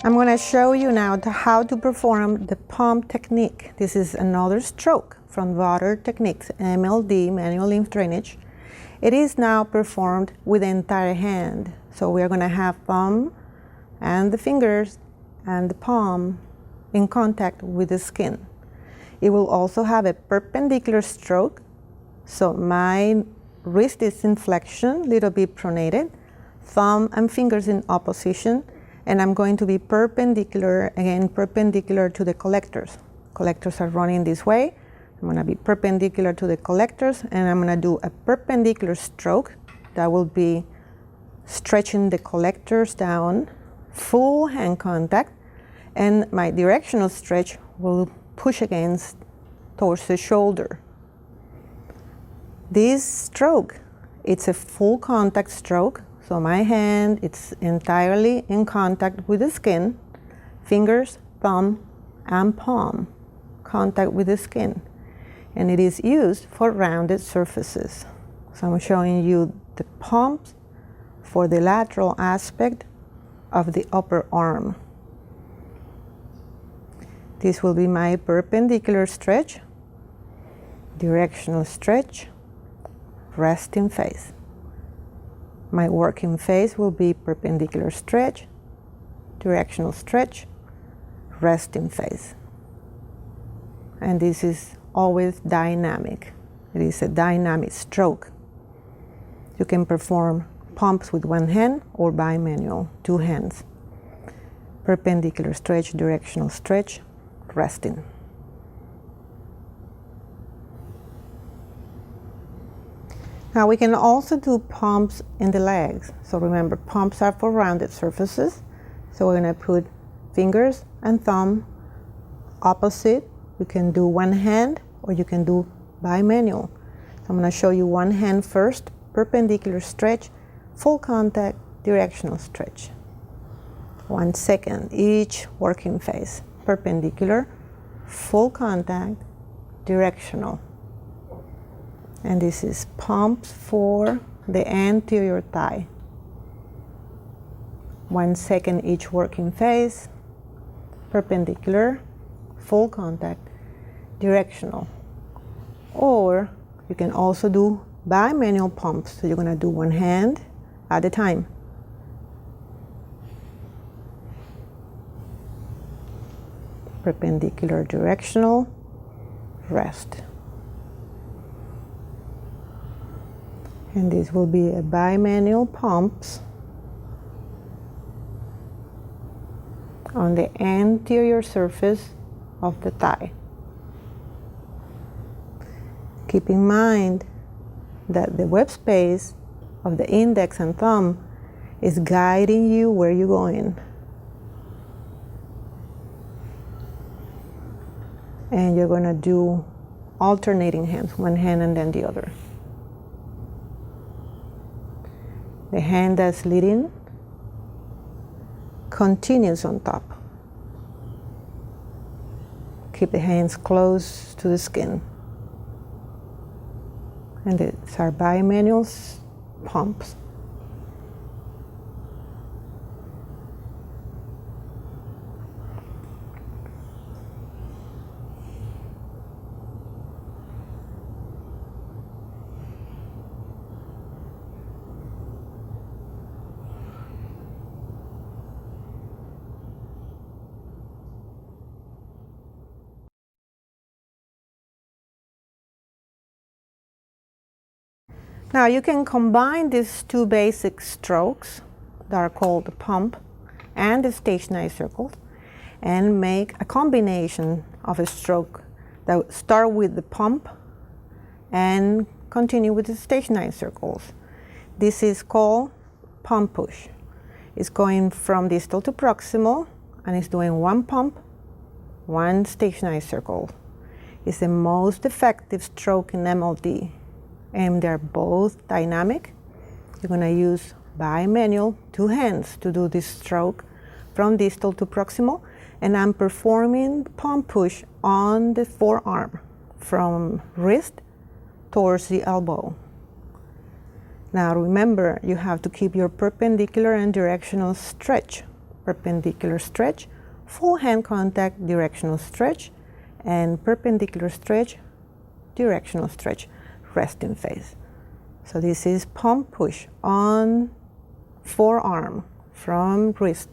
I'm going to show you now how to perform the pump technique. This is another stroke from Rotary techniques, MLD, manual lymph drainage. It is now performed with the entire hand. So we are going to have thumb and the fingers and the palm in contact with the skin. It will also have a perpendicular stroke. So my wrist is in flexion, little bit pronated, thumb and fingers in opposition, and I'm going to be perpendicular, again perpendicular to the collectors. Collectors are running this way. I'm going to be perpendicular to the collectors, and I'm going to do a perpendicular stroke that will be stretching the collectors down, full hand contact, and my directional stretch will push against towards the shoulder. This stroke, it's a full contact stroke, so my hand, it's entirely in contact with the skin, fingers, thumb, and palm, contact with the skin. And it is used for rounded surfaces. So I'm showing you the pumps for the lateral aspect of the upper arm. This will be my perpendicular stretch, directional stretch, resting phase. My working phase will be perpendicular stretch, directional stretch, resting phase. And this is always dynamic. It is a dynamic stroke. You can perform pumps with one hand or bimanual, two hands. Perpendicular stretch, directional stretch, resting. Now we can also do pumps in the legs. So remember, pumps are for rounded surfaces. So we're going to put fingers and thumb opposite. You can do one hand or you can do bimanual. So I'm going to show you one hand first, perpendicular stretch, full contact, directional stretch. 1 second, each working phase. Perpendicular, full contact, directional. And this is pumps for the anterior thigh. 1 second each working phase, perpendicular, full contact, directional. Or you can also do bimanual pumps. So you're going to do one hand at a time. Perpendicular, directional, rest. And this will be a bimanual pumps on the anterior surface of the thigh. Keep in mind that the web space of the index and thumb is guiding you where you're going. And you're going to do alternating hands, one hand and then the other. The hand that's leading continues on top. Keep the hands close to the skin. And these are bimanual pumps. Now you can combine these two basic strokes that are called the pump and the stationary circles and make a combination of a stroke that start with the pump and continue with the stationary circles. This is called pump push. It's going from distal to proximal and it's doing one pump, one stationary circle. It's the most effective stroke in MLD. And they're both dynamic. You're going to use bimanual, two hands to do this stroke from distal to proximal, and I'm performing pump push on the forearm from wrist towards the elbow. Now remember, you have to keep your perpendicular and directional stretch perpendicular stretch, full hand contact, directional stretch, and perpendicular stretch, directional stretch, resting phase. So this is pump push on forearm from wrist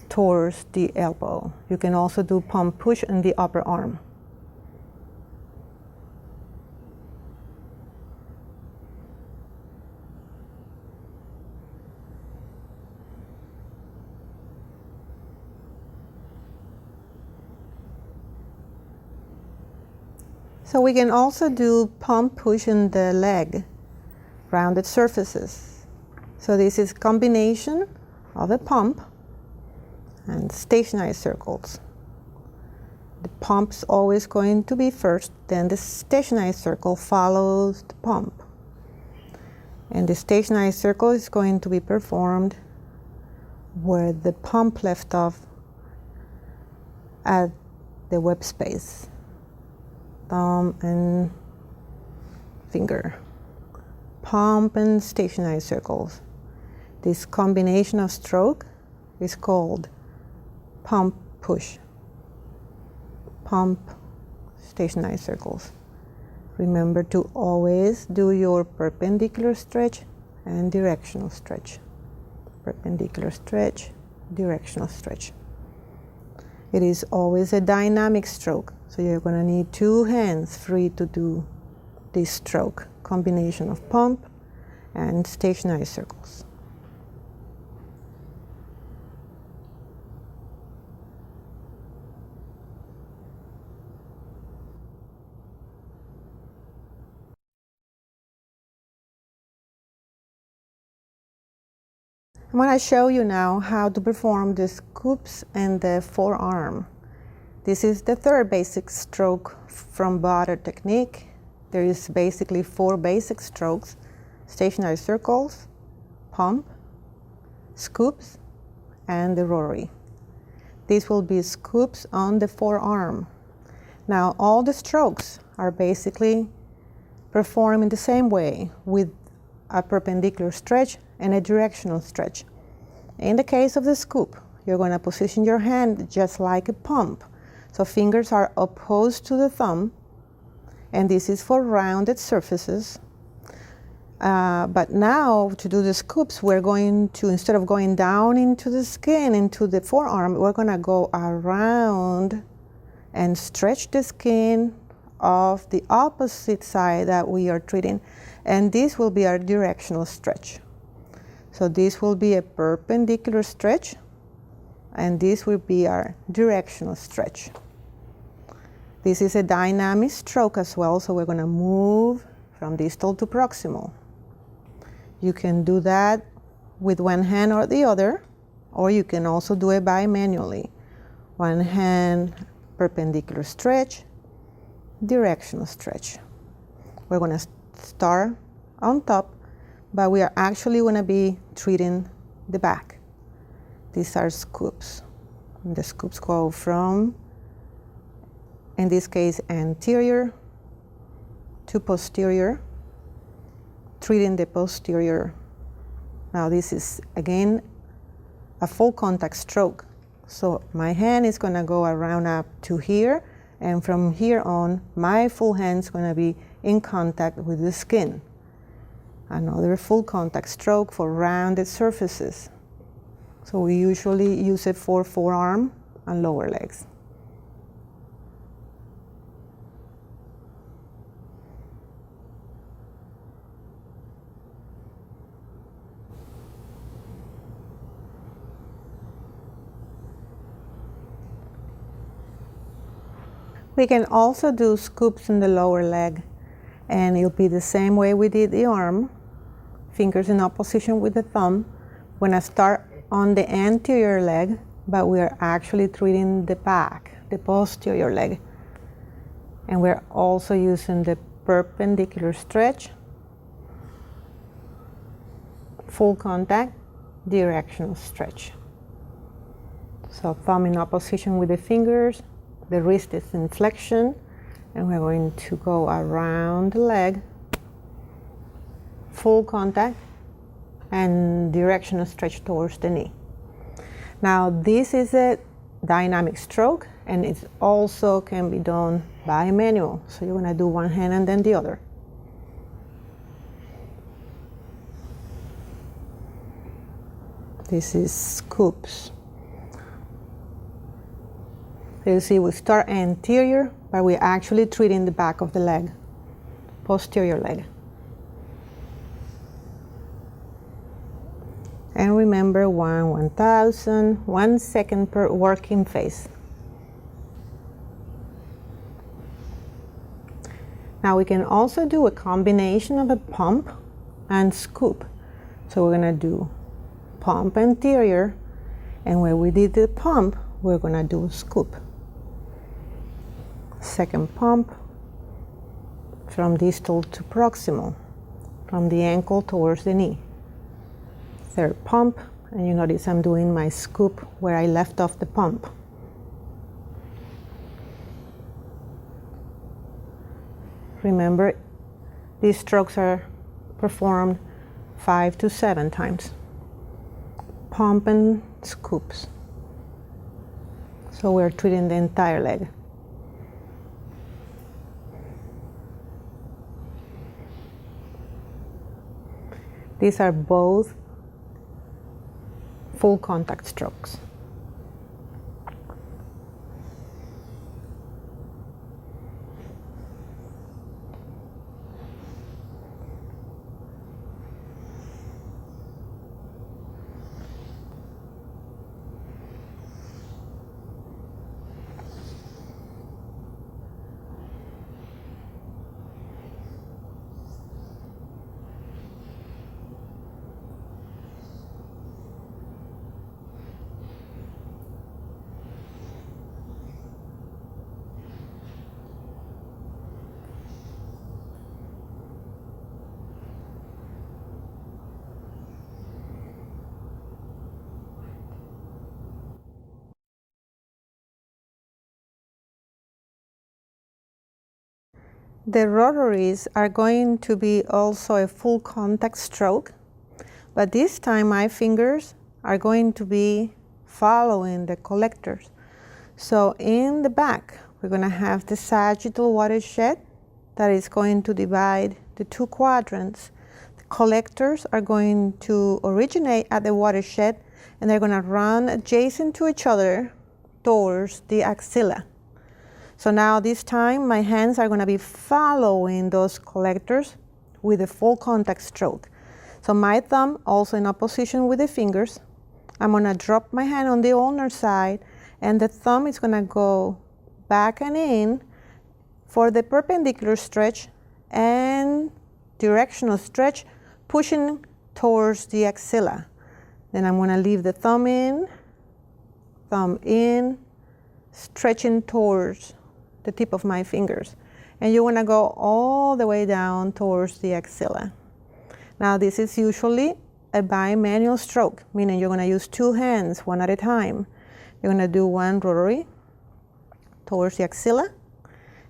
towards the elbow. You can also do pump push in the upper arm. So we can also do pump push in the leg, rounded surfaces. So this is combination of a pump and stationary circles. The pump's always going to be first, then the stationary circle follows the pump. And the stationary circle is going to be performed where the pump left off at the web space. Thumb and finger, pump and stationary circles. This combination of stroke is called pump push. Pump, stationary circles. Remember to always do your perpendicular stretch and directional stretch. Perpendicular stretch, directional stretch. It is always a dynamic stroke. So you're going to need two hands free to do this stroke, combination of pump and stationary circles. I'm going to show you now how to perform the scoops and the forearm. This is the third basic stroke from Rotary technique. There is basically 4 basic strokes: stationary circles, pump, scoops, and the rotary. These will be scoops on the forearm. Now all the strokes are basically performed in the same way with a perpendicular stretch and a directional stretch. In the case of the scoop, you're going to position your hand just like a pump. So fingers are opposed to the thumb, and this is for rounded surfaces. But now to do the scoops, we're going to, instead of going down into the skin, into the forearm, we're going to go around and stretch the skin of the opposite side that we are treating. And this will be our directional stretch. So this will be a perpendicular stretch, and this will be our directional stretch. This is a dynamic stroke as well, so we're going to move from distal to proximal. You can do that with one hand or the other, or you can also do it bimanually. One hand, perpendicular stretch, directional stretch. We're going to start on top, but we are actually going to be treating the back. These are scoops. And the scoops go from, in this case, anterior to posterior, treating the posterior. Now this is, again, a full contact stroke. So my hand is going to go around up to here, and from here on, my full hand is going to be in contact with the skin. Another full contact stroke for rounded surfaces. So we usually use it for forearm and lower legs. We can also do scoops in the lower leg, and it'll be the same way we did the arm. Fingers in opposition with the thumb. We're going to start on the anterior leg, but we are actually treating the back, the posterior leg. And we're also using the perpendicular stretch, full contact, directional stretch. So thumb in opposition with the fingers, the wrist is in flexion, and we're going to go around the leg, full contact, and directional stretch towards the knee. Now this is a dynamic stroke, and it also can be done by manual. So you're going to do one hand and then the other. This is scoops. So you see we start anterior, but we're actually treating the back of the leg, posterior leg. And remember 1/1000, 1 second per working phase. Now we can also do a combination of a pump and scoop. So we're gonna do pump anterior, and where we did the pump, we're gonna do a scoop. Second pump from distal to proximal, from the ankle towards the knee. Third pump, and you notice I'm doing my scoop where I left off the pump. Remember, these strokes are performed 5 to 7 times. Pump and scoops. So we're treating the entire leg. These are both full contact strokes. The rotaries are going to be also a full contact stroke, but this time my fingers are going to be following the collectors. So in the back, we're going to have the sagittal watershed that is going to divide the two quadrants. The collectors are going to originate at the watershed, and they're going to run adjacent to each other towards the axilla. So now this time my hands are going to be following those collectors with a full contact stroke. So my thumb also in opposition with the fingers. I'm going to drop my hand on the ulnar side, and the thumb is going to go back and in for the perpendicular stretch and directional stretch, pushing towards the axilla. Then I'm going to leave the thumb in, stretching towards the tip of my fingers. And you want to go all the way down towards the axilla. Now this is usually a bimanual stroke, meaning you're going to use two hands, one at a time. You're going to do one rotary towards the axilla,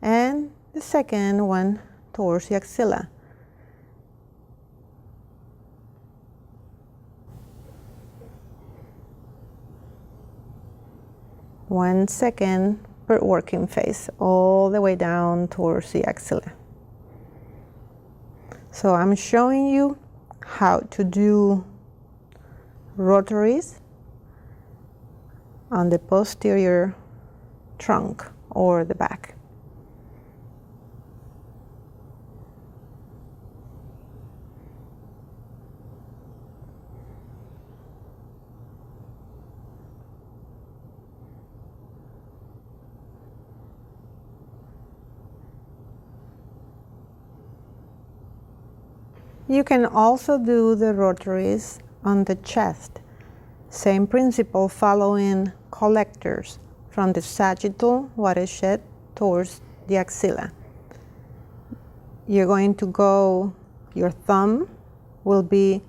and the second one towards the axilla. One second per working phase, all the way down towards the axilla. So I'm showing you how to do rotaries on the posterior trunk or the back. You can also do the rotaries on the chest. Same principle, following collectors from the sagittal watershed towards the axilla. You're going to go, your thumb will be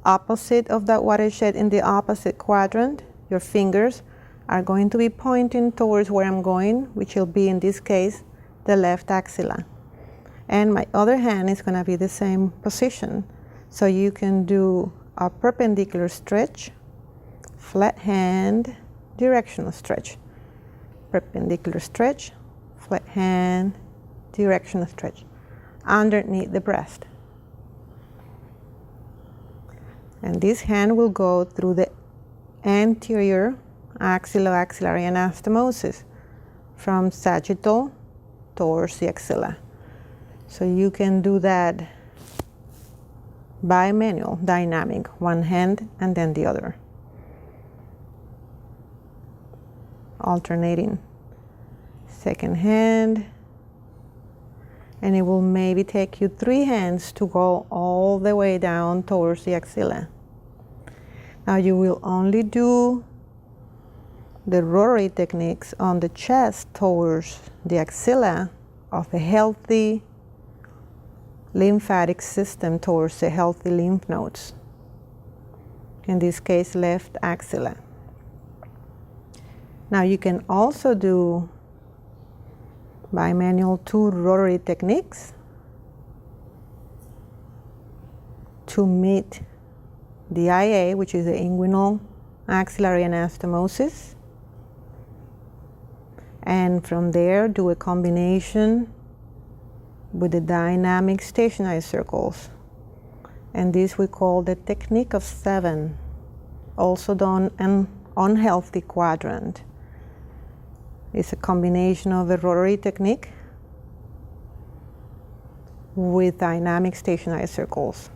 opposite of that watershed in the opposite quadrant. Your fingers are going to be pointing towards where I'm going, which will be in this case the left axilla. And my other hand is going to be the same position. So you can do a perpendicular stretch, flat hand, directional stretch, perpendicular stretch, flat hand, directional stretch, underneath the breast. And this hand will go through the anterior axilloaxillary anastomosis from sagittal towards the axilla. So you can do that by manual, dynamic, one hand and then the other. Alternating. Second hand. And it will maybe take you 3 hands to go all the way down towards the axilla. Now you will only do the rotary techniques on the chest towards the axilla of a healthy lymphatic system, towards the healthy lymph nodes. In this case, left axilla. Now you can also do bimanual 2 rotary techniques to meet the IA, which is the inguinal axillary anastomosis, and from there do a combination with the dynamic stationary circles, and this we call the technique of 7, also done an unhealthy quadrant. It's a combination of the rotary technique with dynamic stationary circles.